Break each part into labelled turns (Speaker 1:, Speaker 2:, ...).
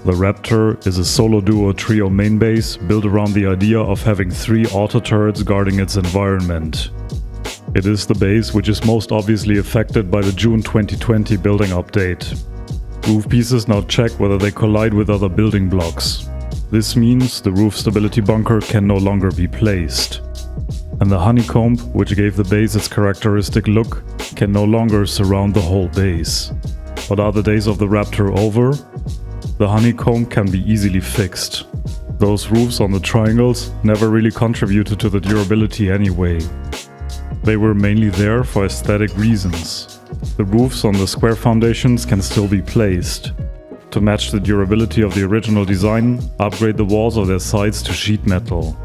Speaker 1: The Raptor is a solo duo trio main base built around the idea of having 3 auto turrets guarding its environment. It is the base which is most obviously affected by the June 2020 building update. Roof pieces now check whether they collide with other building blocks. This means the roof stability bunker can no longer be placed. And the honeycomb, which gave the base its characteristic look, can no longer surround the whole base. But are the days of the Raptor over? The honeycomb can be easily fixed. Those roofs on the triangles never really contributed to the durability anyway. They were mainly there for aesthetic reasons. The roofs on the square foundations can still be placed. To match the durability of the original design, upgrade the walls of their sides to sheet metal.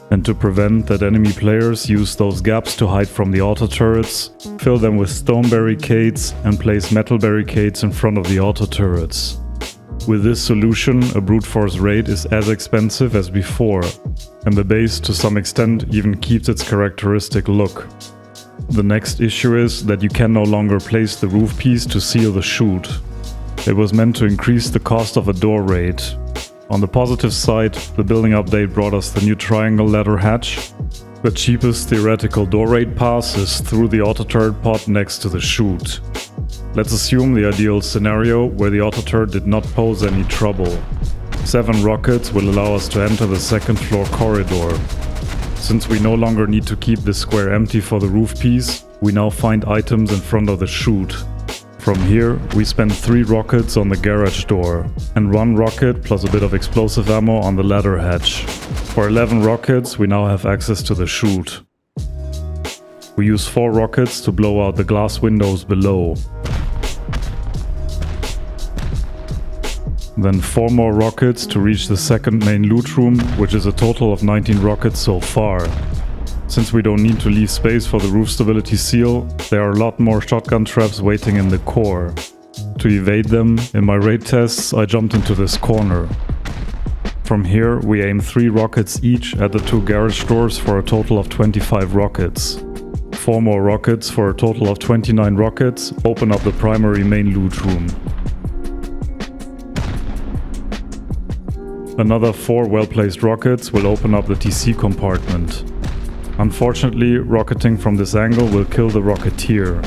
Speaker 1: And to prevent that enemy players use those gaps to hide from the auto turrets, fill them with stone barricades and place metal barricades in front of the auto turrets. With this solution, a brute force raid is as expensive as before, and the base to some extent even keeps its characteristic look. The next issue is that you can no longer place the roof piece to seal the chute. It was meant to increase the cost of a door raid. On the positive side, the building update brought us the new triangle ladder hatch. The cheapest theoretical door raid pass is through the auto turret pod next to the chute. Let's assume the ideal scenario where the auto turret did not pose any trouble. 7 rockets will allow us to enter the second floor corridor. Since we no longer need to keep this square empty for the roof piece, we now find items in front of the chute. From here, we spend 3 rockets on the garage door, and 1 rocket plus a bit of explosive ammo on the ladder hatch. For 11 rockets, we now have access to the chute. We use 4 rockets to blow out the glass windows below. Then 4 more rockets to reach the second main loot room, which is a total of 19 rockets so far. Since we don't need to leave space for the roof stability seal, there are a lot more shotgun traps waiting in the core. To evade them, in my raid tests I jumped into this corner. From here we aim 3 rockets each at the 2 garage doors for a total of 25 rockets. 4 more rockets for a total of 29 rockets open up the primary main loot room. Another 4 well-placed rockets will open up the TC compartment. Unfortunately, rocketing from this angle will kill the rocketeer.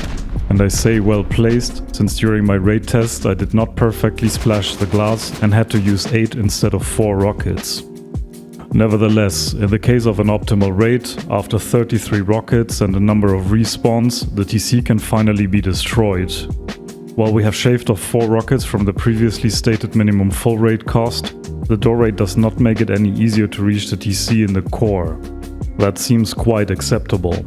Speaker 1: And I say well-placed, since during my raid test I did not perfectly splash the glass and had to use 8 instead of 4 rockets. Nevertheless, in the case of an optimal raid, after 33 rockets and a number of respawns, the TC can finally be destroyed. While we have shaved off 4 rockets from the previously stated minimum full raid cost, the door raid does not make it any easier to reach the TC in the core. That seems quite acceptable.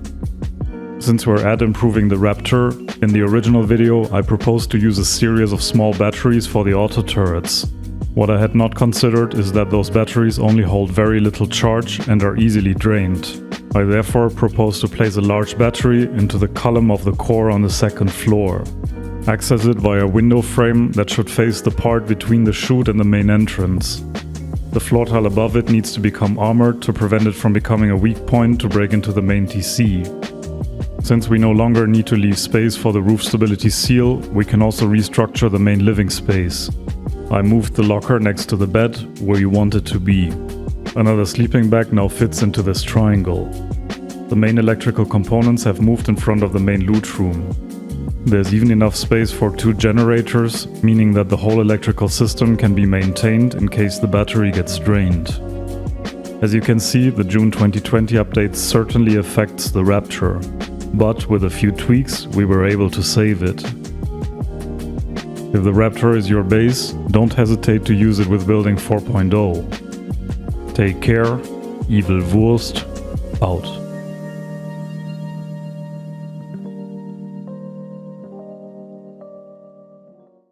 Speaker 1: Since we're at improving the Raptor, in the original video I proposed to use a series of small batteries for the auto turrets. What I had not considered is that those batteries only hold very little charge and are easily drained. I therefore propose to place a large battery into the column of the core on the second floor. Access it via a window frame that should face the part between the chute and the main entrance. The floor tile above it needs to become armored to prevent it from becoming a weak point to break into the main TC. Since we no longer need to leave space for the roof stability seal, we can also restructure the main living space. I moved the locker next to the bed, where you want it to be. Another sleeping bag now fits into this triangle. The main electrical components have moved in front of the main loot room. There's even enough space for 2 generators, meaning that the whole electrical system can be maintained in case the battery gets drained. As you can see, the June 2020 update certainly affects the Raptor, but with a few tweaks we were able to save it. If the Raptor is your base, don't hesitate to use it with building 4.0. Take care, Evil Wurst, out.